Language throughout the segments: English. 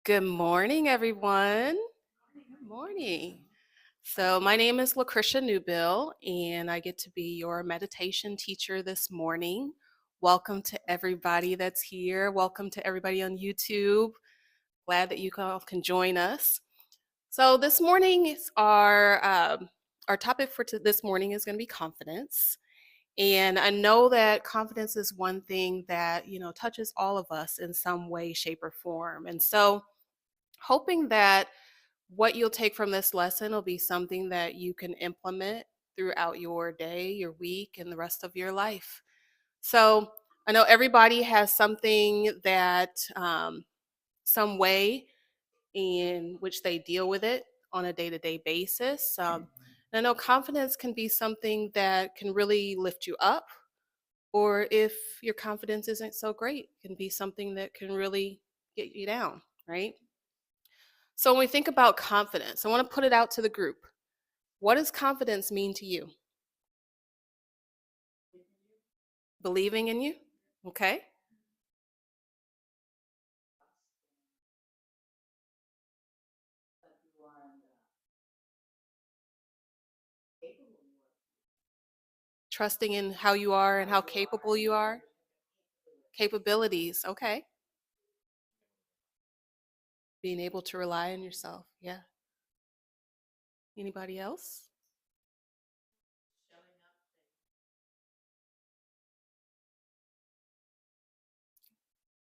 Good morning, everyone. Good morning. So, my name is Lucretia Newbill, and I get to be your meditation teacher this morning. Welcome to everybody that's here. Welcome to everybody on YouTube. Glad that you all can join us. So, this morning is our topic for this morning is going to be confidence. And I know that confidence is one thing that touches all of us in some way, shape, or form. And so, hoping that what you'll take from this lesson will be something that you can implement throughout your day, your week, and the rest of your life. So I know everybody has something that, some way in which they deal with it on a day to day basis. And I know confidence can be something that can really lift you up, or if your confidence isn't so great, it can be something that can really get you down, right? So when we think about confidence, I want to put it out to the group. What does confidence mean to you? Believing in you? Okay. Trusting in how you are and how capable you are? Capabilities. Okay. Being able to rely on yourself. Yeah. Anybody else?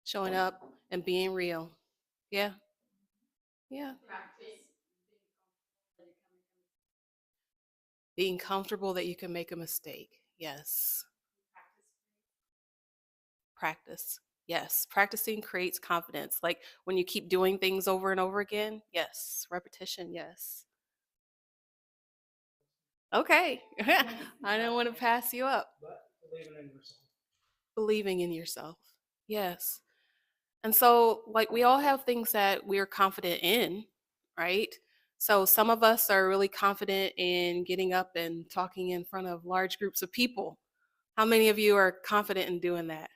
Showing up and being real. Yeah. Yeah. Being comfortable that you can make a mistake. Yes. Practice. Yes. Practicing creates confidence. Like when you keep doing things over and over again. Yes. Repetition. Yes. Okay. I don't want to pass you up. Believing in yourself. Yes. And so, like, we all have things that we're confident in, right? So, some of us are really confident in getting up and talking in front of large groups of people. How many of you are confident in doing that?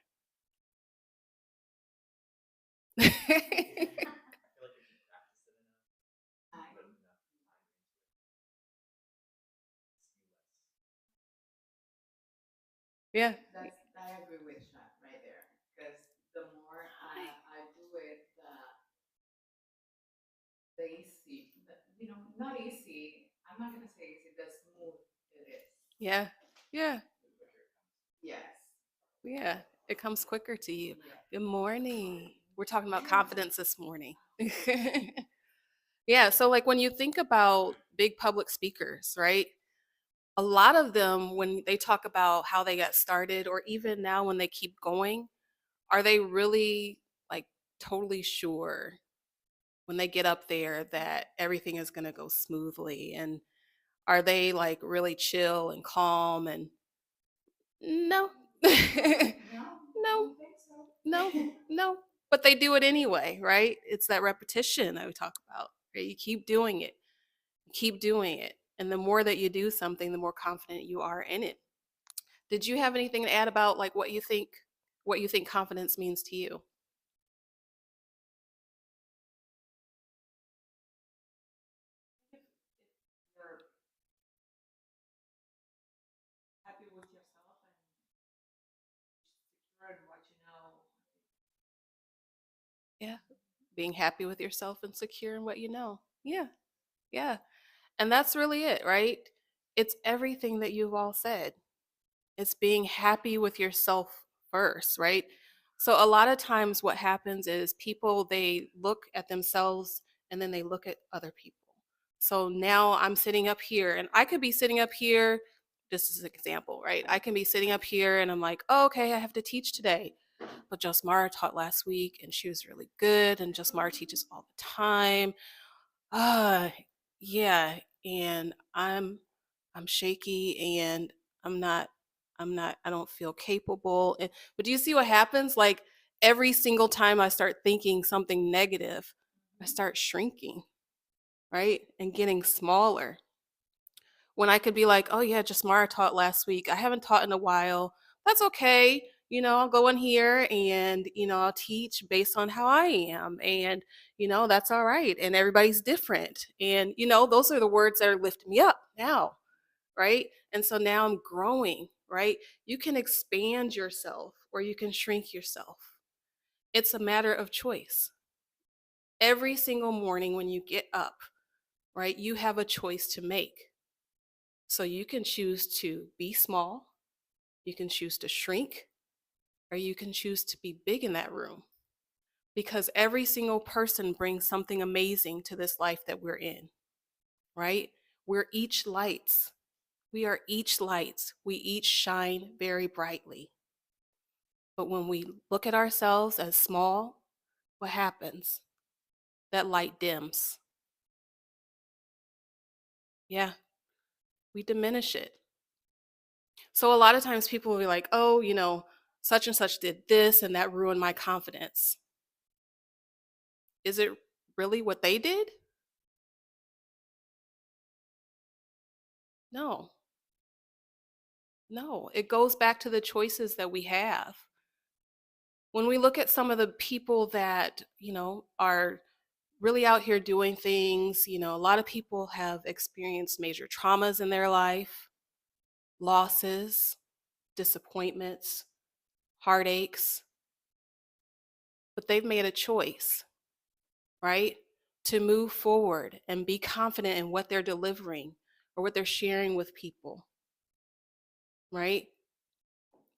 Yeah. Yeah. Yeah. Yeah. It comes quicker to you. Good morning. We're talking about confidence this morning. Yeah. So, like, when you think about big public speakers, right? A lot of them, when they talk about how they got started, or even now when they keep going, are they really like totally sure when they get up there that everything is going to go smoothly? And are they like really chill and calm? And no, no, no, no. But they do it anyway, right? It's that repetition that we talk about. Right? You keep doing it, you keep doing it. And the more that you do something, the more confident you are in it. Did you have anything to add about like what you think confidence means to you? Yeah. Being happy with yourself and secure in what you know. Yeah. Yeah. And that's really it, right? It's everything that you've all said. It's being happy with yourself first, right? So a lot of times what happens is people they look at themselves and then they look at other people. So now I'm sitting up here and I could be sitting up here just as an example, right? I can be sitting up here and I'm like, oh, okay, I have to teach today. But Josmara taught last week and she was really good and Josmara teaches all the time. Uh yeah, and I'm shaky and I'm not I don't feel capable. But do you see what happens? Like every single time I start thinking something negative, I start shrinking, right? And getting smaller. When I could be like, "Oh yeah, Jasmara taught last week. I haven't taught in a while. That's okay. I'll go in here and, I'll teach based on how I am. And, that's all right. And everybody's different. And, those are the words that are lifting me up now. Right. And so now I'm growing. Right. You can expand yourself or you can shrink yourself. It's a matter of choice. Every single morning when you get up, right, you have a choice to make. So you can choose to be small, you can choose to shrink, or you can choose to be big in that room. Because every single person brings something amazing to this life that we're in, right? We're each lights. We are each lights. We each shine very brightly. But when we look at ourselves as small, what happens? That light dims. Yeah, we diminish it. So a lot of times people will be like, oh, such and such did this and that ruined my confidence. Is it really what they did? No, no. It goes back to the choices that we have. When we look at some of the people that, are really out here doing things, a lot of people have experienced major traumas in their life, losses, disappointments, heartaches, but they've made a choice, right? To move forward and be confident in what they're delivering or what they're sharing with people, right?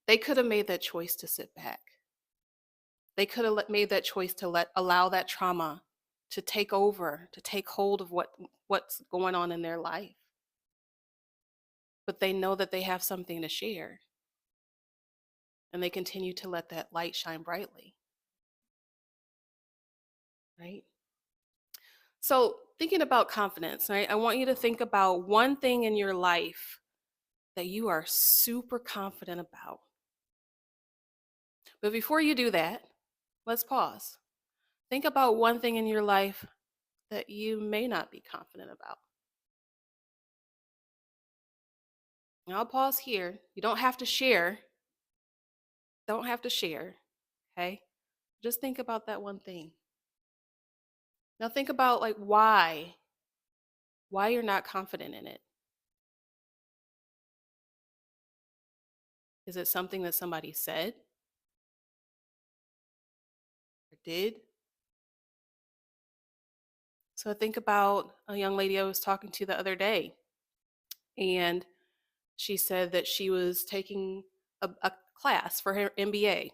They could have made that choice to sit back. They could have made that choice to allow that trauma to take over, to take hold of what's going on in their life. But they know that they have something to share, and they continue to let that light shine brightly, right? So, thinking about confidence, right? I want you to think about one thing in your life that you are super confident about. But before you do that, let's pause. Think about one thing in your life that you may not be confident about. And I'll pause here. You don't have to share. Don't have to share. Okay? Just think about that one thing. Now think about like why you're not confident in it. Is it something that somebody said or did? So think about a young lady I was talking to the other day, and she said that she was taking a class for her MBA,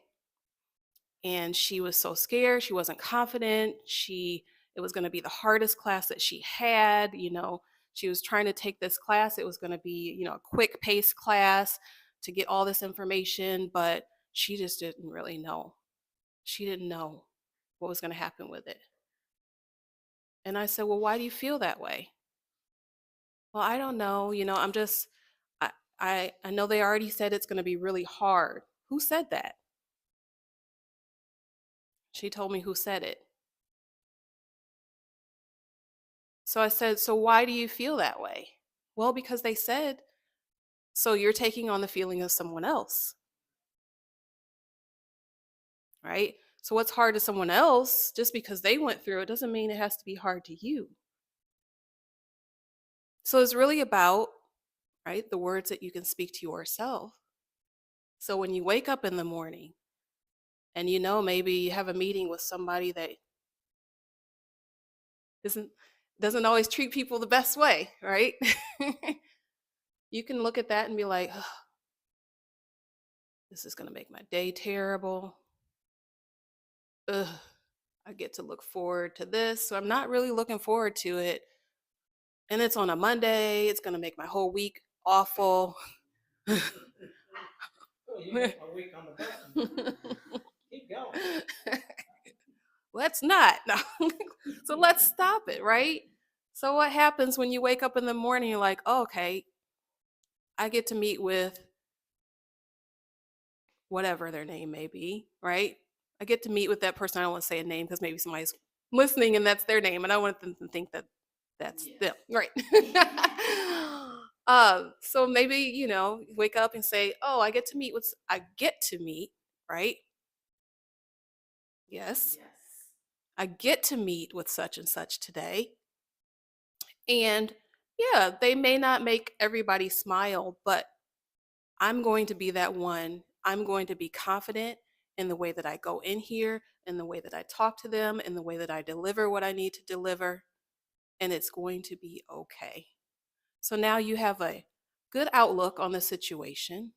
and she was so scared. She wasn't confident. It was going to be the hardest class that she had. She was trying to take this class. It was going to be, a quick pace class to get all this information, but she just didn't really know. She didn't know what was going to happen with it. And I said, well, why do you feel that way? Well, I don't know. I'm just, I know they already said it's going to be really hard. Who said that? She told me who said it. So I said, so why do you feel that way? Well, because they said, so you're taking on the feeling of someone else, right? So what's hard to someone else, just because they went through it, doesn't mean it has to be hard to you. So it's really about, right, the words that you can speak to yourself. So when you wake up in the morning and maybe you have a meeting with somebody that isn't doesn't always treat people the best way, right? You can look at that and be like, oh, this is going to make my day terrible. Ugh, I get to look forward to this. So I'm not really looking forward to it. And it's on a Monday. It's going to make my whole week awful. Well, you get my week on the button. Keep going. Let's not. No. So let's stop it, right? So what happens when you wake up in the morning, you're like, oh, okay, I get to meet with whatever their name may be, right? I get to meet with that person. I don't want to say a name because maybe somebody's listening and that's their name, and I want them to think that that's them, right? So maybe wake up and say, "Oh, I get to meet." right? Yes. I get to meet with such and such today. And yeah, they may not make everybody smile, but I'm going to be that one. I'm going to be confident in the way that I go in here, in the way that I talk to them, in the way that I deliver what I need to deliver, and it's going to be okay. So now you have a good outlook on the situation,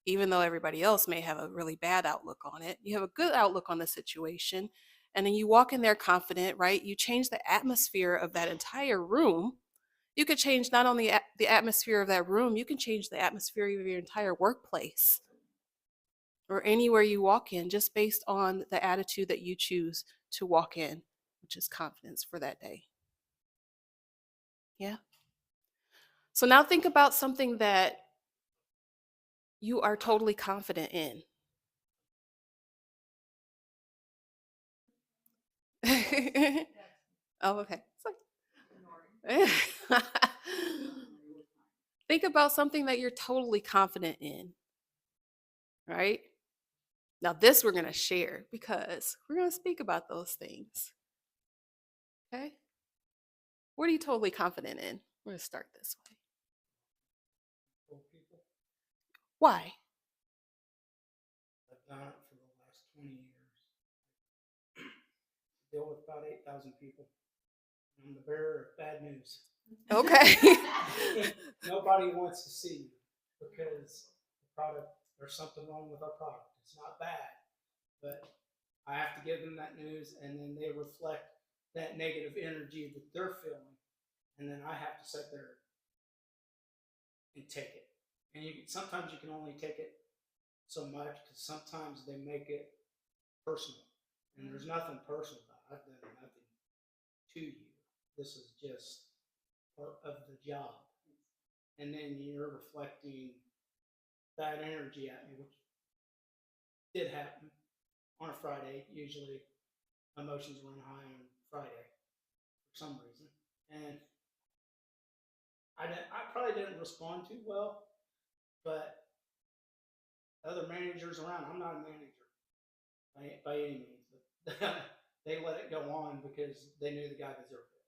even though everybody else may have a really bad outlook on it. You have a good outlook on the situation, and then you walk in there confident, right? You change the atmosphere of that entire room. You could change not only the atmosphere of that room, you can change the atmosphere of your entire workplace or anywhere you walk in just based on the attitude that you choose to walk in, which is confidence for that day. Yeah. So now think about something that you are totally confident in. Oh, okay. Think about something that you're totally confident in, right? Now, this we're going to share because we're going to speak about those things. Okay? What are you totally confident in? We're going to start this way. Old people. Why? I've done it for the last 20 years. Deal with about 8,000 people. I'm the bearer of bad news. Okay. Nobody wants to see you because the product, there's something wrong with our product. It's not bad, but I have to give them that news, and then they reflect that negative energy that they're feeling, and then I have to sit there and take it. And sometimes you can only take it so much because sometimes they make it personal, and there's nothing personal about it. I've done nothing to you. This is just part of the job. And then you're reflecting bad energy at me, which did happen on a Friday. Usually emotions run high on Friday for some reason. And I probably didn't respond too well, but other managers around, I'm not a manager by any means, but they let it go on because they knew the guy deserved it.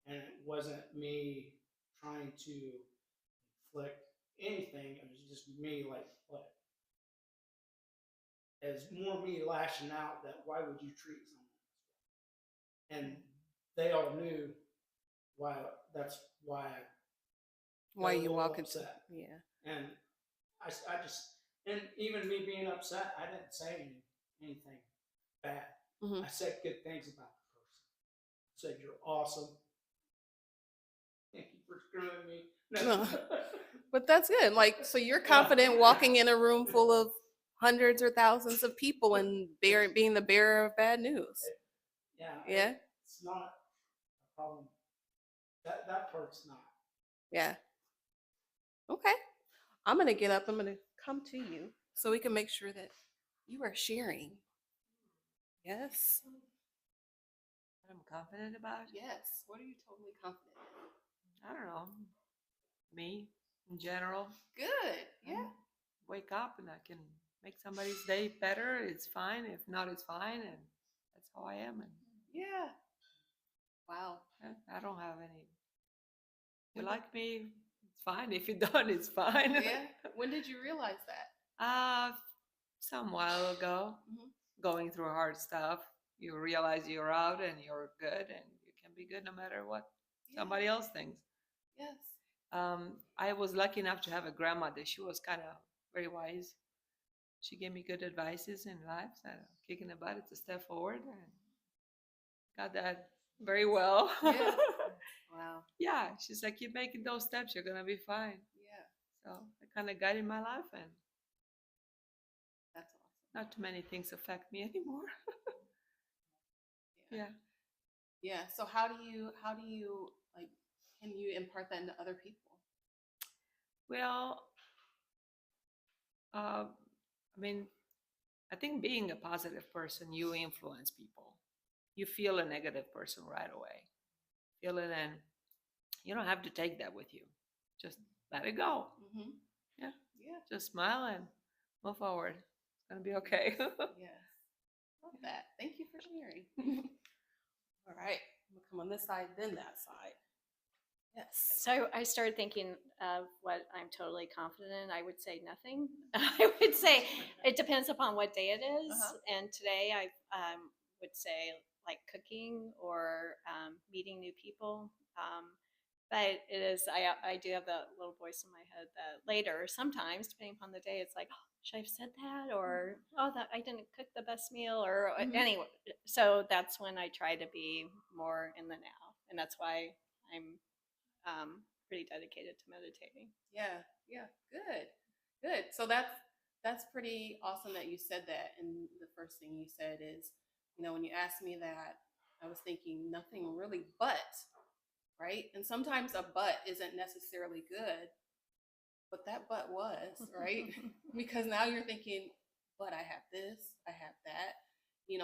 And it wasn't me trying to inflict anything. It was just me like, what? As more me lashing out that why would you treat someone this way? And they all knew why. That's why I Why got a you little walk into, upset. yeah. And I just, and even me being upset, I didn't say anything bad. Mm-hmm. I said good things about the person. I said, you're awesome. Thank you for screwing me. No. But that's good. Like, so you're confident walking in a room full of hundreds or thousands of people and being the bearer of bad news. Yeah. Yeah. It's not a problem. That part's not. Yeah. Okay. I'm going to get up. I'm going to come to you so we can make sure that you are sharing. Yes. What I'm confident about? Yes. What are you totally confident in? I don't know. Me in general. Good. Yeah. Wake up and I can make somebody's day better. It's fine. If not, it's fine. And that's how I am. And Yeah. Wow. I don't have any. You like me? It's fine. If you don't, it's fine. Yeah. When did you realize that? Some while ago, going through hard stuff, you realize you're out and you're good and you can be good no matter what somebody else thinks. Yes. I was lucky enough to have a grandmother. She was kind of very wise. She gave me good advices in life. So kicking the butt, it's a step forward, and got that very well. Yeah. Wow. Yeah, she's like, keep making those steps, you're gonna be fine. Yeah. So it kind of guided my life, and that's awesome. not too many things affect me anymore. Yeah. Yeah. So how do you like? Can you impart that into other people? Well, I mean, I think being a positive person, you influence people. You feel a negative person right away. Feel it, and you don't have to take that with you. Just let it go. Mm-hmm. Yeah. Yeah. Just smile and move forward. gonna be okay. Yes. Love that. Thank you for sharing. All right. I'm gonna come on this side, then that side. Yes. So I started thinking of what I'm totally confident in. I would say nothing. I would say it depends upon what day it is. And today I would say like cooking or meeting new people. But it is, I do have that little voice in my head that later, sometimes, depending upon the day, it's like, oh, should I have said that? Or, oh, that I didn't cook the best meal. Or anyway, so that's when I try to be more in the now. And that's why I'm pretty dedicated to meditating. Yeah. Yeah. Good. Good. So that's pretty awesome that you said that. And the first thing you said is, when you asked me that, I was thinking nothing really but, right? And sometimes a but isn't necessarily good, but that but was, right? Because now you're thinking, but I have this, I have that.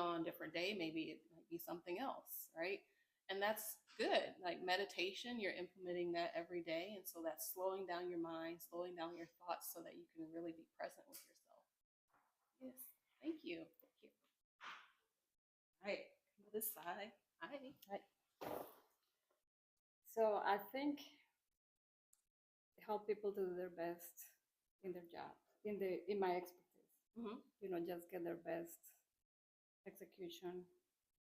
On a different day, maybe it might be something else, right? And that's good. Like meditation, you're implementing that every day. And so that's slowing down your mind, slowing down your thoughts so that you can really be present with yourself. Yes. Thank you. Thank you. All right. Come to this side. Hi. So I think help people to do their best in their job, in my expertise. Mm-hmm. Just get their best execution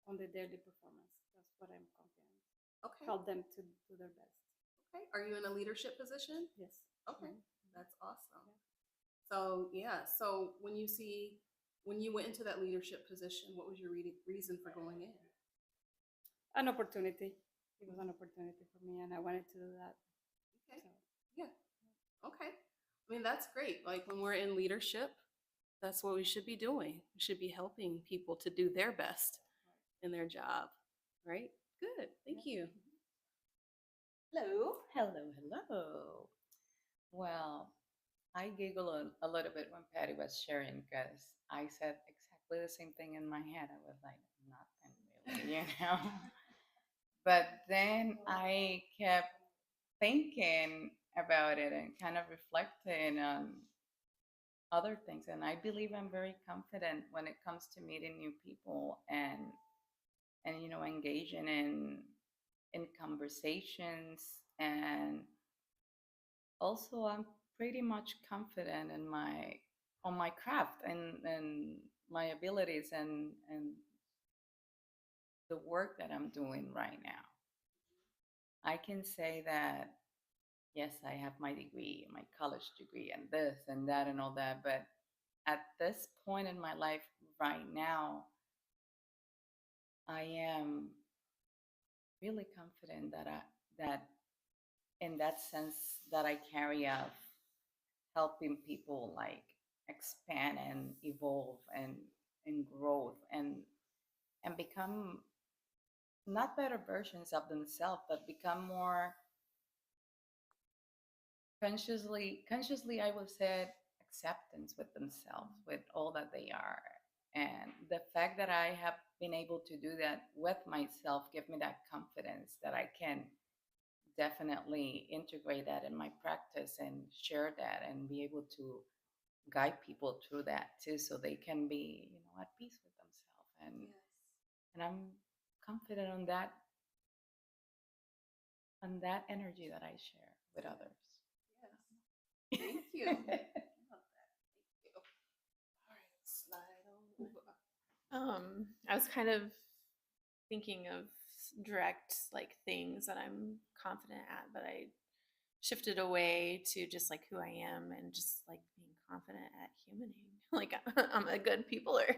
on the daily performance. That's what I'm confident. Okay. Help them to do their best. Okay. Are you in a leadership position? Yes. Okay. That's awesome. So yeah. So when you went into that leadership position, what was your reason for going in? An opportunity. It was an opportunity for me, and I wanted to do that. Okay. So. Yeah. Okay. I mean, that's great. Like when we're in leadership, that's what we should be doing. We should be helping people to do their best in their job. Right? Good. Thank you. Hello, hello, hello. Well, I giggled a little bit when Patty was sharing because I said exactly the same thing in my head. I was like, nothing really. But then I kept thinking about it and kind of reflecting on other things. And I believe I'm very confident when it comes to meeting new people and engaging in conversations. And also I'm pretty much confident in my craft and my abilities and the work that I'm doing right now. I can say that yes, I have my degree, my college degree, and this and that and all that, but at this point in my life right now, I am really confident that in that sense that I carry of helping people like expand and evolve and growth and become not better versions of themselves, but become more consciously I would say acceptance with themselves, with all that they are. And the fact that I have been able to do that with myself give me that confidence that I can definitely integrate that in my practice and share that and be able to guide people through that too, so they can be at peace with themselves. And Yes. and I'm confident on that energy that I share with others. Yes. Thank you. Love that. Thank you. All right, slide on over. I was kind of thinking of direct like things that I'm confident at, but I shifted away to just like who I am and just like being confident at humaning. Like I'm a good peopler.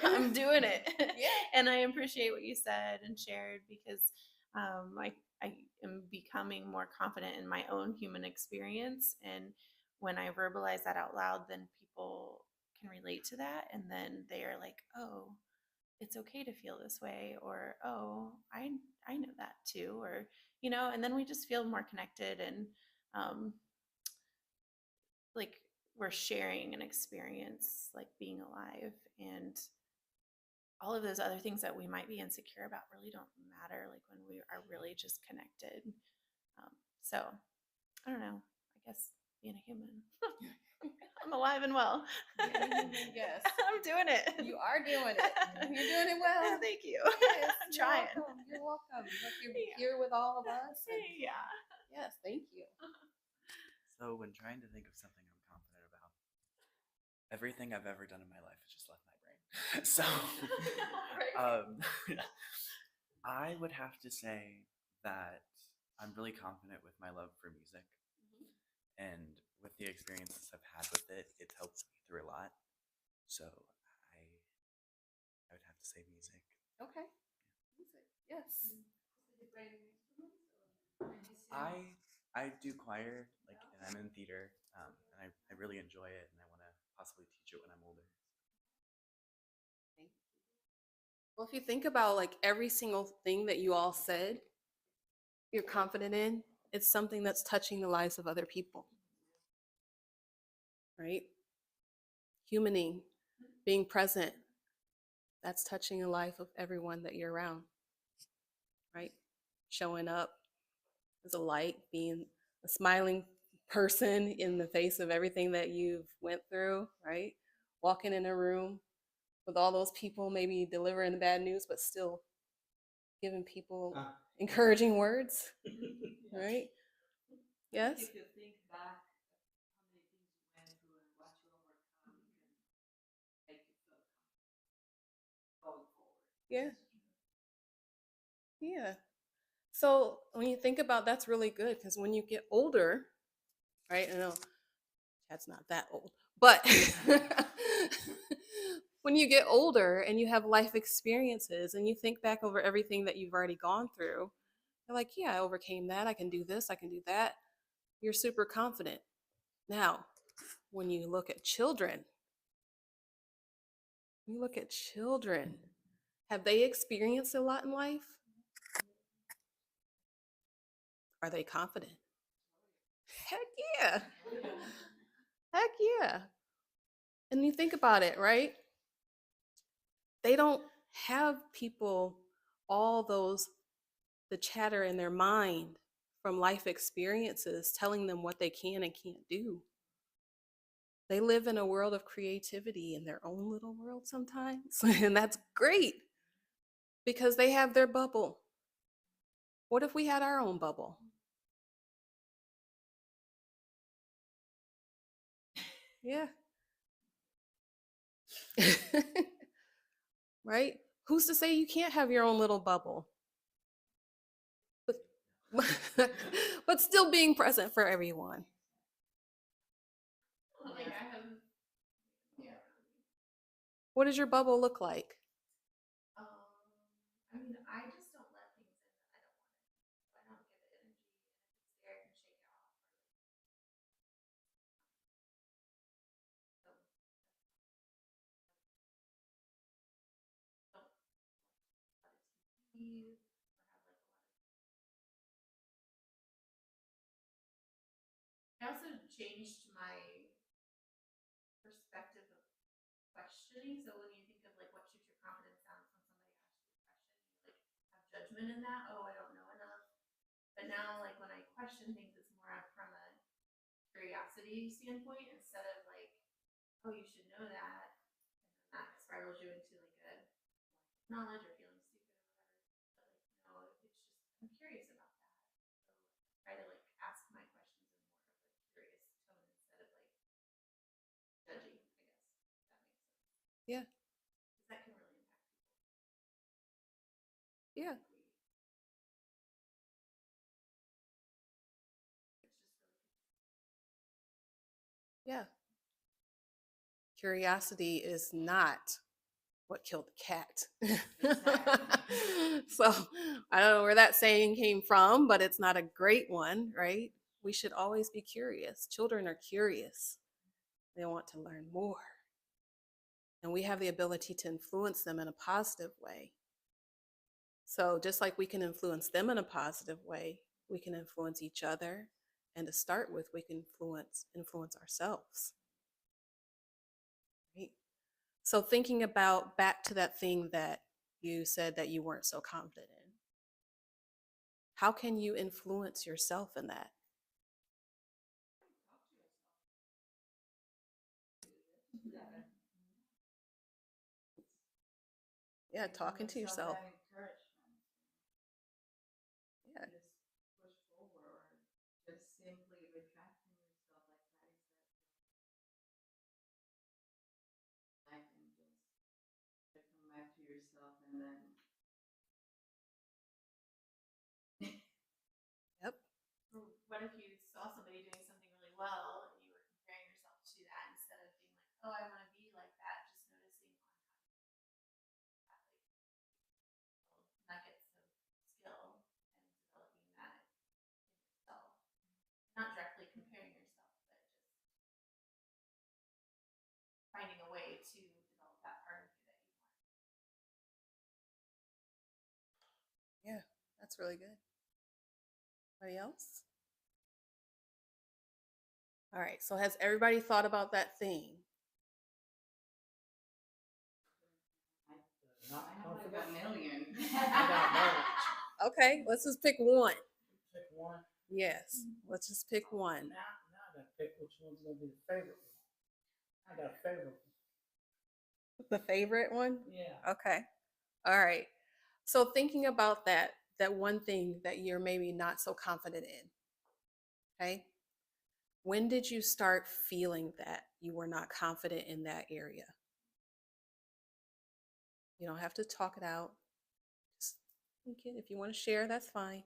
I'm doing it. Yeah. And I appreciate what you said and shared because I am becoming more confident in my own human experience. And when I verbalize that out loud, then people can relate to that. And then they are like, oh, it's okay to feel this way, or oh, I know that too, or and then we just feel more connected and like we're sharing an experience, like being alive, and all of those other things that we might be insecure about really don't matter, like when we are really just connected. So I don't know, I guess being a human. I'm alive and well. Yes. I'm doing it. You are doing it. You're doing it well. Thank you. Yes, I'm trying. You're welcome. Look, you're Yeah. here with all of us. and- Yeah. yes, thank you. So when trying to think of something I'm confident about, everything I've ever done in my life has just left my brain. So um, I would have to say that I'm really confident with my love for music, and with the experiences I've had with it, it's helped me through a lot. So I would have to say music. Okay. Music. Yes. I do choir, like, and I'm in theater, and I really enjoy it, and I want to possibly teach it when I'm older. Thank you. Well, if you think about like every single thing that you all said, you're confident in, it's something that's touching the lives of other people. Right? Humaning, being present, that's touching the life of everyone that you're around. Right? Showing up as a light, being a smiling person in the face of everything that you've went through, right? Walking in a room with all those people, maybe delivering the bad news, but still giving people encouraging words, right? Yes? If you think back how many things you went through and what you overcome, it can make you feel confident going forward. Yeah. Yeah. So when you think about that's really good because when you get older, right? I know Chad's not that old, but when you get older and you have life experiences and you think back over everything that you've already gone through, you're like, yeah, I overcame that. I can do this. I can do that. You're super confident. Now, when you look at children, have they experienced a lot in life? Are they confident? Heck yeah. Heck yeah. And you think about it, right? They don't have people, all those, the chatter in their mind from life experiences telling them what they can and can't do. They live in a world of creativity in their own little world sometimes. And that's great because they have their bubble. What if we had our own bubble? Yeah. Right? Who's to say you can't have your own little bubble? But, but still being present for everyone. Like I have, yeah. What does your bubble look like? I mean, I just don't let things in that I don't want it. I don't give it energy, and if it's there, I can shake it off. So, don't let it leave or have like a lot of. I also changed my perspective of questioning. So when you think of like what should your confidence sound when somebody asks you a question, you like have judgment in that. Oh, I don't know enough. But now, like when I question things, it's more from a curiosity standpoint instead of like, oh, you should know that, and then that spirals you into like a knowledge or feeling stupid or whatever. But like, no, it's just I'm curious about that. So I try to like ask my questions in more of a curious tone instead of like judgy, I guess. If that makes sense. Yeah. Because that can really impact people. Yeah. Yeah. Curiosity is not what killed the cat. So I don't know where that saying came from, but it's not a great one, right? We should always be curious. Children are curious, they want to learn more. And we have the ability to influence them in a positive way. So just like we can influence them in a positive way, we can influence each other. And to start with, we can influence ourselves. Right? So thinking about back to that thing that you said that you weren't so confident in, how can you influence yourself in that? Yeah, talking to yourself. That encouragement. Yeah. Just push forward, or just simply retracting yourself, like Patty said, life and just come back to yourself and then Yep. What if you saw somebody doing something really well and you were comparing yourself to that instead of being like, oh, I want to be like that, just noticing on how to have like nuggets of skill and developing that in yourself. Not directly comparing yourself, but just finding a way to develop that part of you that you want. Yeah, that's really good. Anybody else? All right, so has everybody thought about that thing? Not I have like confident. a million. I got knowledge. Okay, let's just pick one. Pick one. Yes, let's just pick one. Now I gotta pick which one's gonna be the favorite one. I got a favorite one. The favorite one? Yeah. Okay. All right. So thinking about that one thing that you're maybe not so confident in. Okay? When did you start feeling that you were not confident in that area? You don't have to talk it out. Just think it. If you want to share, that's fine.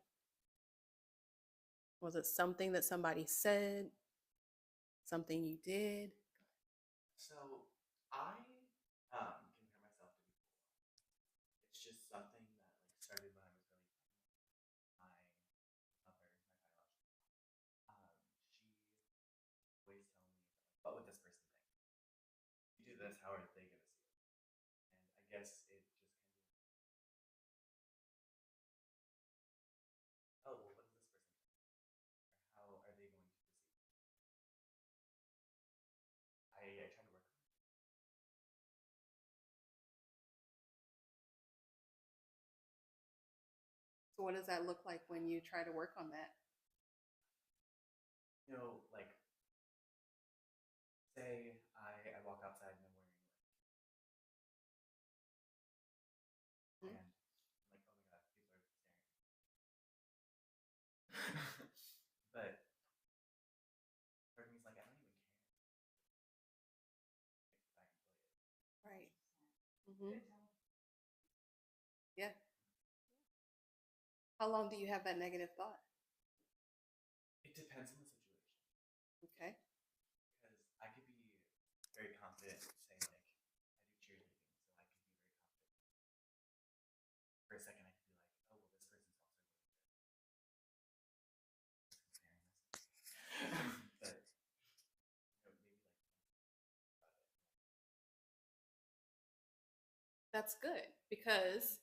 Was it something that somebody said? Something you did? So I compare myself to people. It's just something that like started when I was really young. My mother, my biological mom, she always tell me, what would this person think? If you do this, how are they gonna see it? And I guess it just kind of, oh well, what does this person think? Or how are they going to perceive it? I try to work on it. So what does that look like when you try to work on that? You know, like say I walk outside and I'm wearing Hmm? like, and I'm like, oh my god, people are staring at me. But part of me is like, I don't even care if I enjoy it. Right. Mm-hmm. Yeah. How long do you have that negative thought? It depends on the situation. Okay. Because I could be very confident, say like I do cheerleading, so I could be very confident. For a second, I could be like, oh well, this person's also really good. Comparing myself. But you know, maybe like about it. That's good because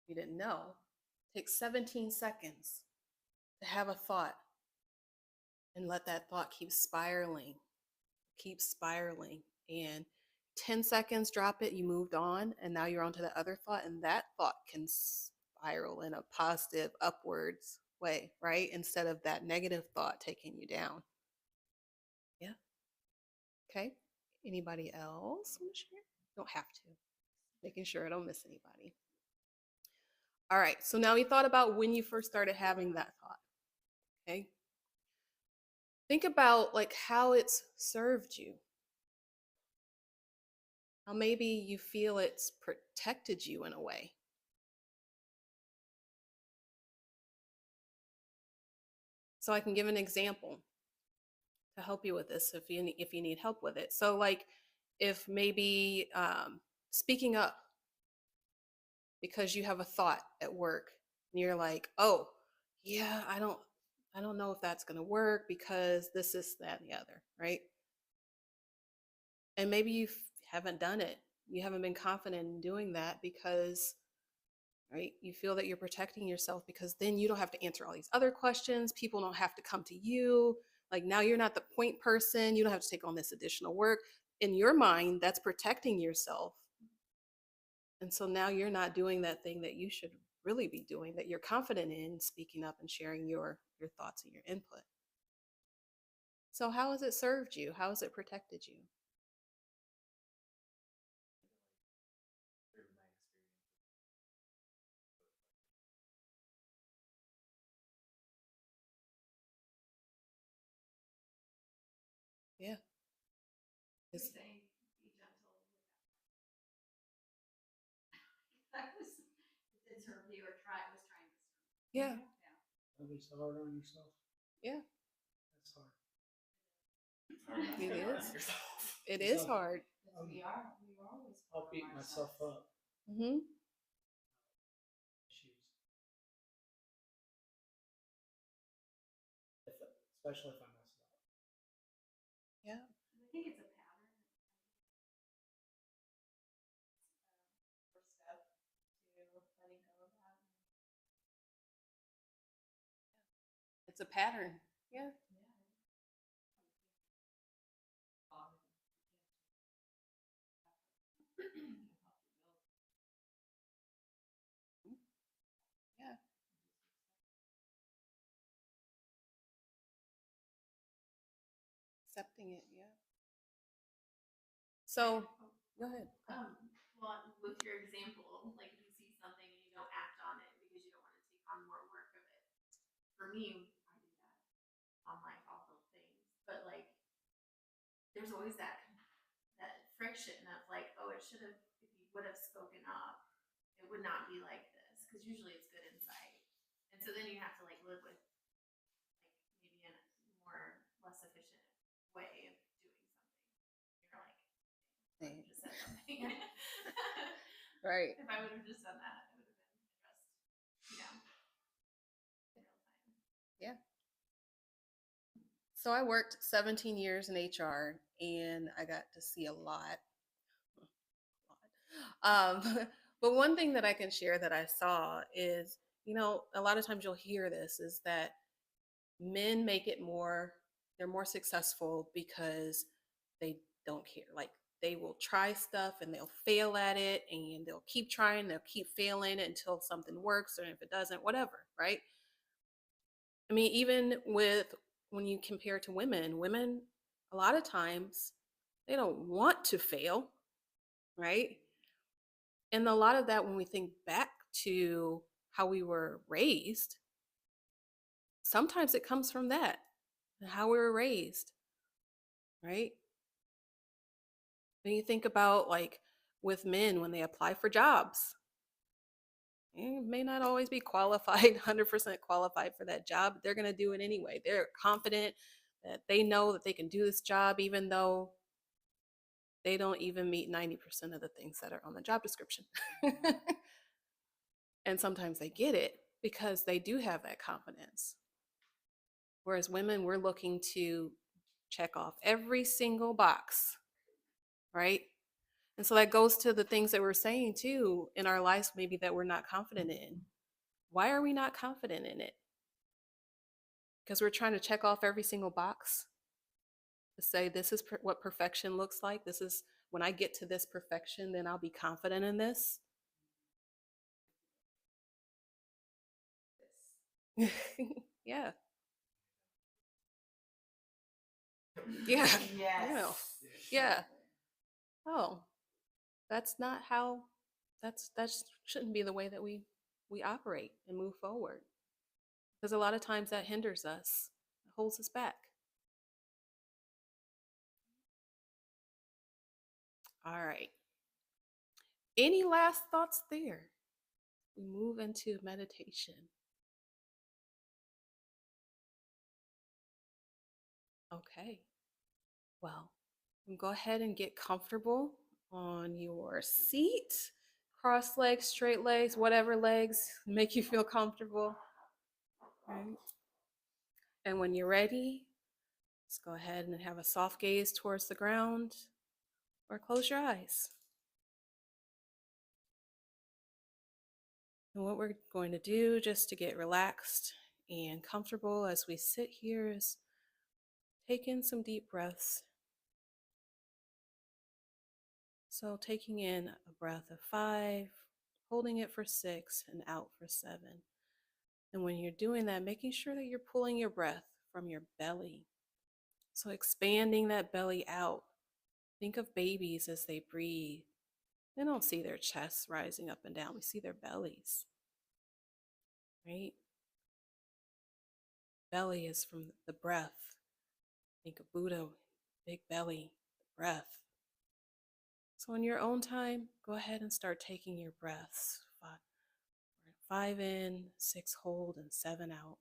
you didn't know. Take 17 seconds to have a thought and let that thought keep spiraling. And 10 seconds, drop it, you moved on, and now you're on to the other thought, and that thought can spiral in a positive, upwards way, right? Instead of that negative thought taking you down. Yeah. Okay. Anybody else want to share? Don't have to. Making sure I don't miss anybody. All right. So now we thought about when you first started having that thought. Okay. Think about like how it's served you. How maybe you feel it's protected you in a way. So I can give an example to help you with this if you need help with it. So like if maybe speaking up because you have a thought at work and you're like, oh yeah, I don't know if that's going to work because this is that and the other, right? And maybe you haven't done it. You haven't been confident in doing that because, right, you feel that you're protecting yourself because then you don't have to answer all these other questions. People don't have to come to you. Like now you're not the point person. You don't have to take on this additional work. In your mind, that's protecting yourself. And so now you're not doing that thing that you should really be doing, that you're confident in speaking up and sharing your thoughts and your input. So how has it served you? How has it protected you? Through my experience Yeah. Don't be so hard on yourself. Yeah. That's hard. It's hard not to It be hard is. on yourself. It is So, hard. We're always I'll beat myself up. Mm-hmm. Issues. Especially if I mess it up. Yeah. I think it's a pattern. First step to letting go of that. It's a pattern. Yeah. Yeah. Accepting it. Yeah. So go ahead. Well, with your example, like if you see something and you don't act on it because you don't want to take on more work of it. For me, I do that on my awful things, but like there's always that friction of like, oh, it should have. If you would have spoken up, it would not be like this because usually it's good insight, and so then you have to like live with like maybe a more less efficient way of doing something. You're like, Right. just said something. Right. If I would have just done that, it would have been addressed, in real time. Yeah. So I worked 17 years in HR and I got to see a lot. But one thing that I can share that I saw is, a lot of times you'll hear this is that men make it more, they're more successful because they don't care. Like they will try stuff and they'll fail at it and they'll keep trying, they'll keep failing until something works, or if it doesn't, whatever, right? I mean, even with when you compare to women, a lot of times they don't want to fail, right? And a lot of that, when we think back to how we were raised, sometimes it comes from that, how we were raised, right? When you think about like with men, when they apply for jobs, they may not always be qualified, 100% qualified for that job, but they're going to do it anyway. They're confident that they know that they can do this job, even though they don't even meet 90% of the things that are on the job description. And sometimes they get it because they do have that confidence. Whereas women, we're looking to check off every single box, right? And so that goes to the things that we're saying too in our lives, maybe that we're not confident in. Why are we not confident in it? Because we're trying to check off every single box to say, this is what perfection looks like. This is when I get to this perfection, then I'll be confident in this. Yeah. Yeah. Yes. Yeah. Oh, that's not how, that shouldn't be the way that we operate and move forward. Because a lot of times that hinders us, it holds us back. All right. Any last thoughts there? We move into meditation. Okay. Well, go ahead and get comfortable on your seat. Cross legs, straight legs, whatever legs make you feel comfortable. Right. And when you're ready, just go ahead and have a soft gaze towards the ground or close your eyes. And what we're going to do just to get relaxed and comfortable as we sit here is take in some deep breaths. So taking in a breath of 5, holding it for 6, and out for 7. And when you're doing that, making sure that you're pulling your breath from your belly. So expanding that belly out. Think of babies as they breathe. They don't see their chests rising up and down. We see their bellies, right? Belly is from the breath. Think of Buddha, big belly, breath. So in your own time, go ahead and start taking your breaths. 5 in, 6 hold, and 7 out.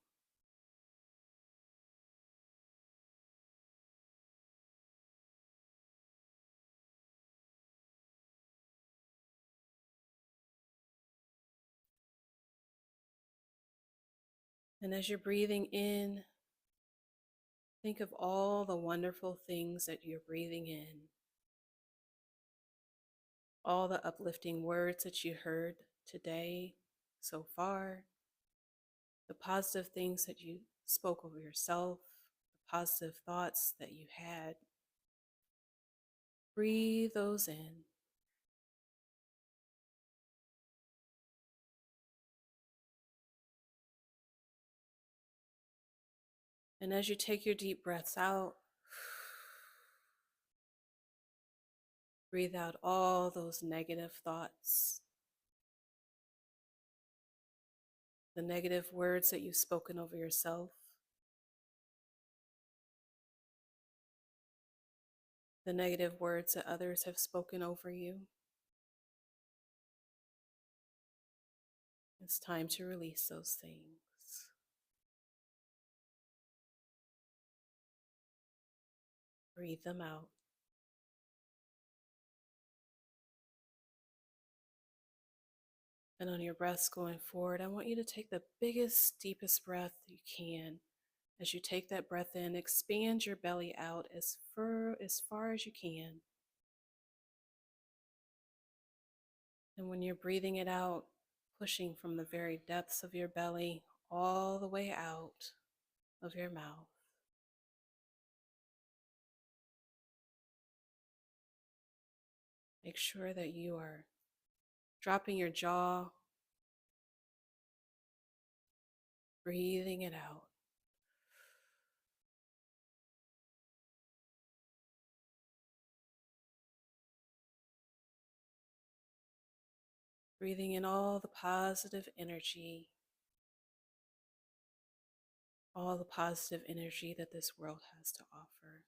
And as you're breathing in, think of all the wonderful things that you're breathing in, all the uplifting words that you heard today so far, the positive things that you spoke over yourself, the positive thoughts that you had. Breathe those in. And as you take your deep breaths out, breathe out all those negative thoughts, the negative words that you've spoken over yourself, the negative words that others have spoken over you. It's time to release those things. Breathe them out. And on your breaths going forward, I want you to take the biggest, deepest breath you can. As you take that breath in, expand your belly out as far as you can. And when you're breathing it out, pushing from the very depths of your belly all the way out of your mouth. Make sure that you are dropping your jaw, breathing it out. Breathing in all the positive energy, all the positive energy that this world has to offer.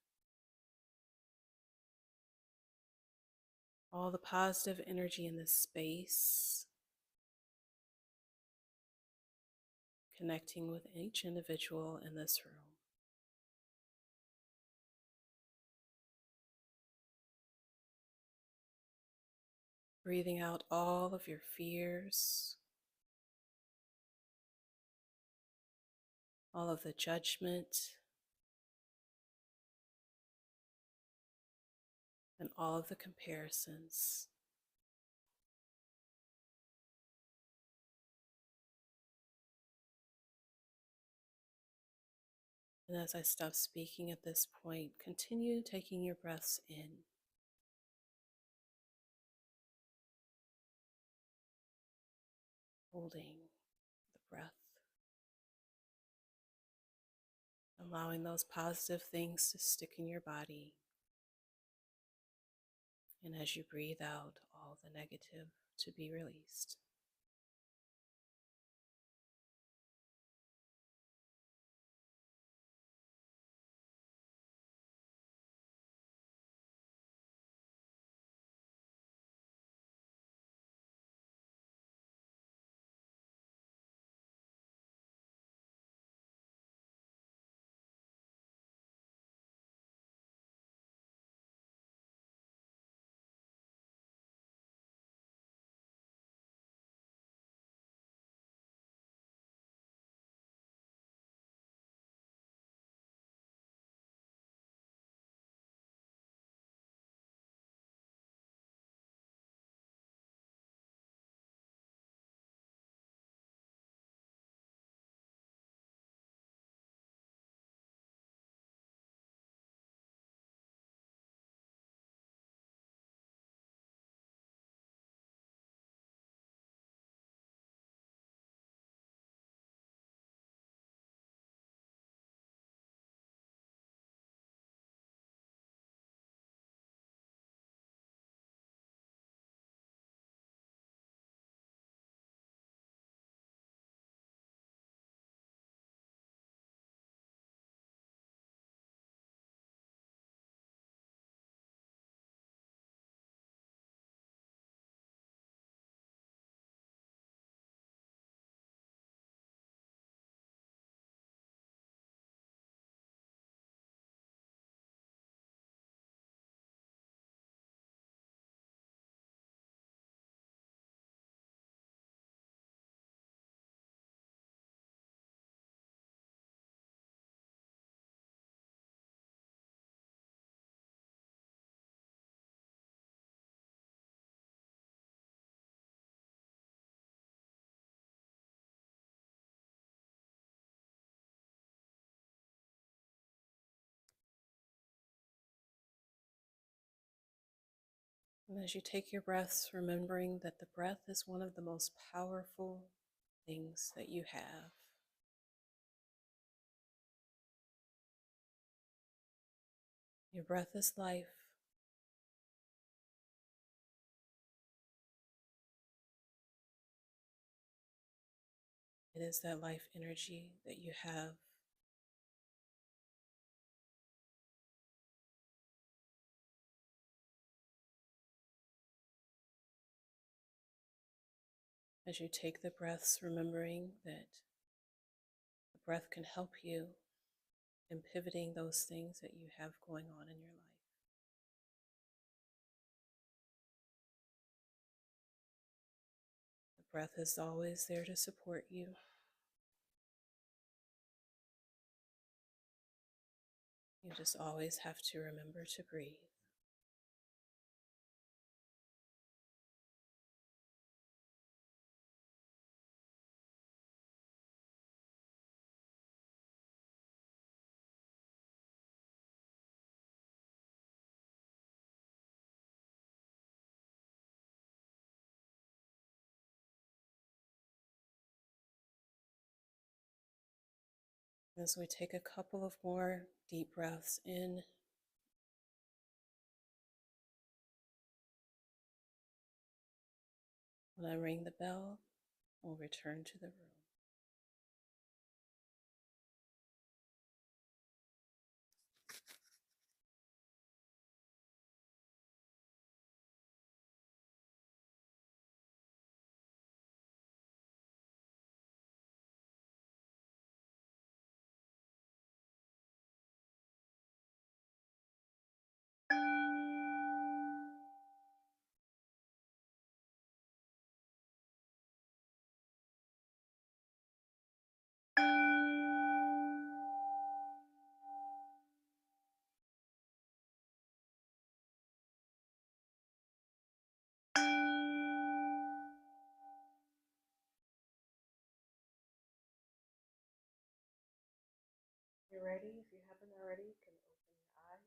All the positive energy in this space, connecting with each individual in this room. Breathing out all of your fears, all of the judgment, and all of the comparisons. And as I stop speaking at this point, continue taking your breaths in. Holding the breath. Allowing those positive things to stick in your body. And as you breathe out, all the negative to be released. And as you take your breaths, remembering that the breath is one of the most powerful things that you have. Your breath is life. It is that life energy that you have. As you take the breaths, remembering that the breath can help you in pivoting those things that you have going on in your life. The breath is always there to support you. You just always have to remember to breathe. As we take a couple of more deep breaths in, when I ring the bell, we'll return to the room. You're ready. If you haven't already, you can open your eyes.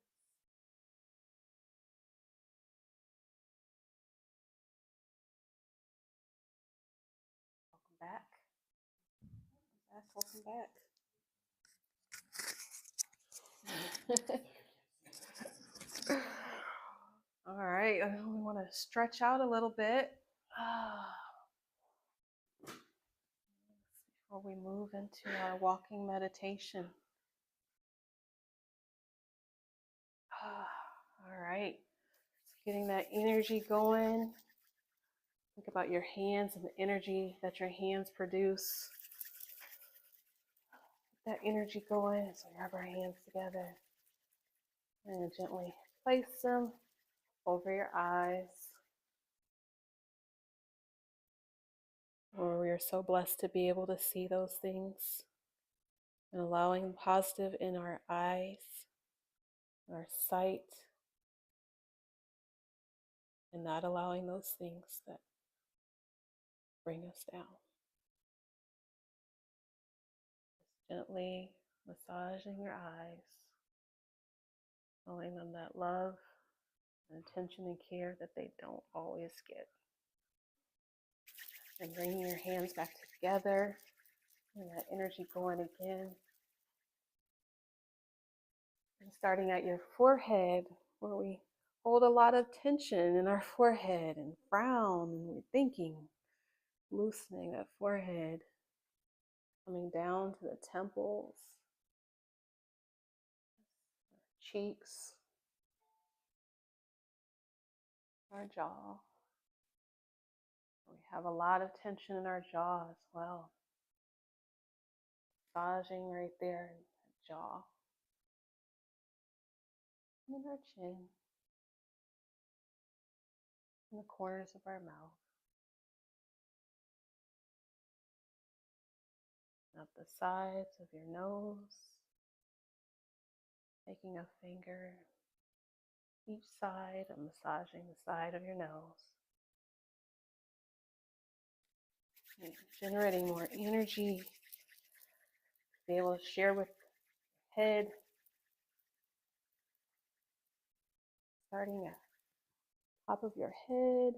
Welcome back. Welcome back. All right, we want to stretch out a little bit before we move into our walking meditation. All right, so getting that energy going. Think about your hands and the energy that your hands produce. Get that energy going. So we rub our hands together and gently place them over your eyes. Or we are so blessed to be able to see those things and allowing positive in our eyes, our sight, and not allowing those things that bring us down. Just gently massaging your eyes, showing them that love and attention and care that they don't always get. And bringing your hands back together and that energy going again. And starting at your forehead, where we hold a lot of tension in our forehead and frown and we're thinking, loosening that forehead, coming down to the temples, cheeks, our jaw. We have a lot of tension in our jaw as well. Massaging right there in the jaw. And our chin. In the corners of our mouth. Up the sides of your nose. Taking a finger each side and massaging the side of your nose. And generating more energy. Be able to share with the head. Starting at top of your head,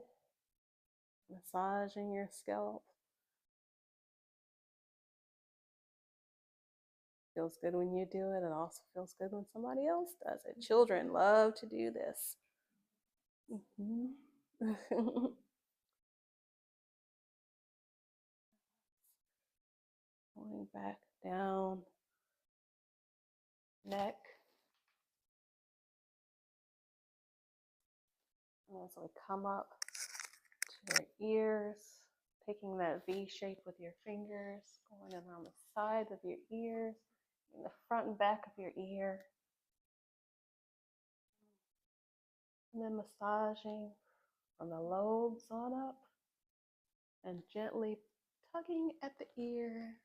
massaging your scalp. Feels good when you do it. It also feels good when somebody else does it. Children love to do this. Going back down, neck. And as we come up to your ears, taking that V shape with your fingers, going around the sides of your ears, in the front and back of your ear. And then massaging from the lobes on up and gently tugging at the ear,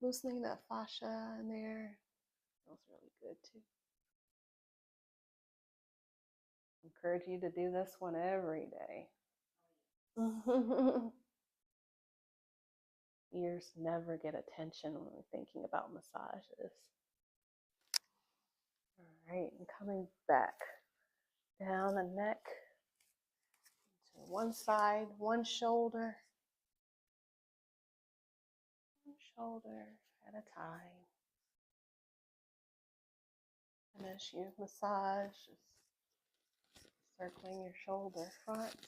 loosening that fascia in there. Feels really good too. Encourage you to do this one every day. Ears never get attention when we're thinking about massages. All right, and coming back down the neck to one side, one shoulder at a time. And as you massage, just circling your shoulder front,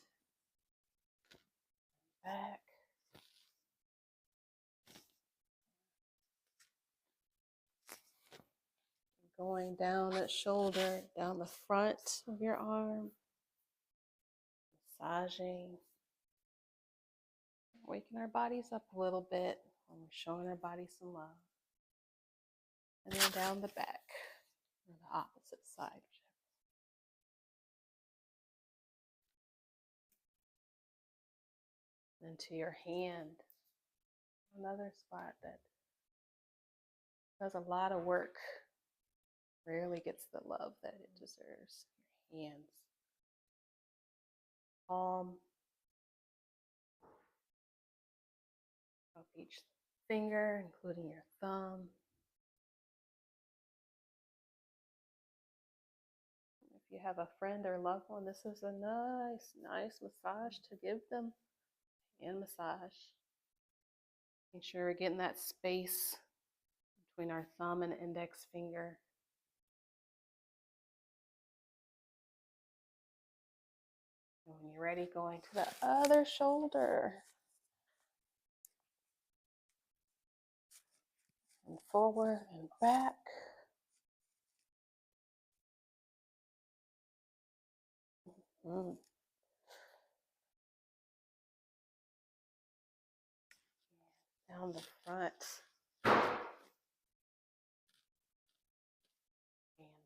back. Going down that shoulder, down the front of your arm, massaging, waking our bodies up a little bit when we're showing our body some love. And then down the back, or the opposite side. Then to your hand, another spot that does a lot of work, rarely gets the love that it deserves. Your hands, palm of each finger, including your thumb. If you have a friend or loved one, this is a nice massage to give them. Hand massage. Make sure we're getting that space between our thumb and index finger. And when you're ready, going to the other shoulder. And forward and back. Down the front. And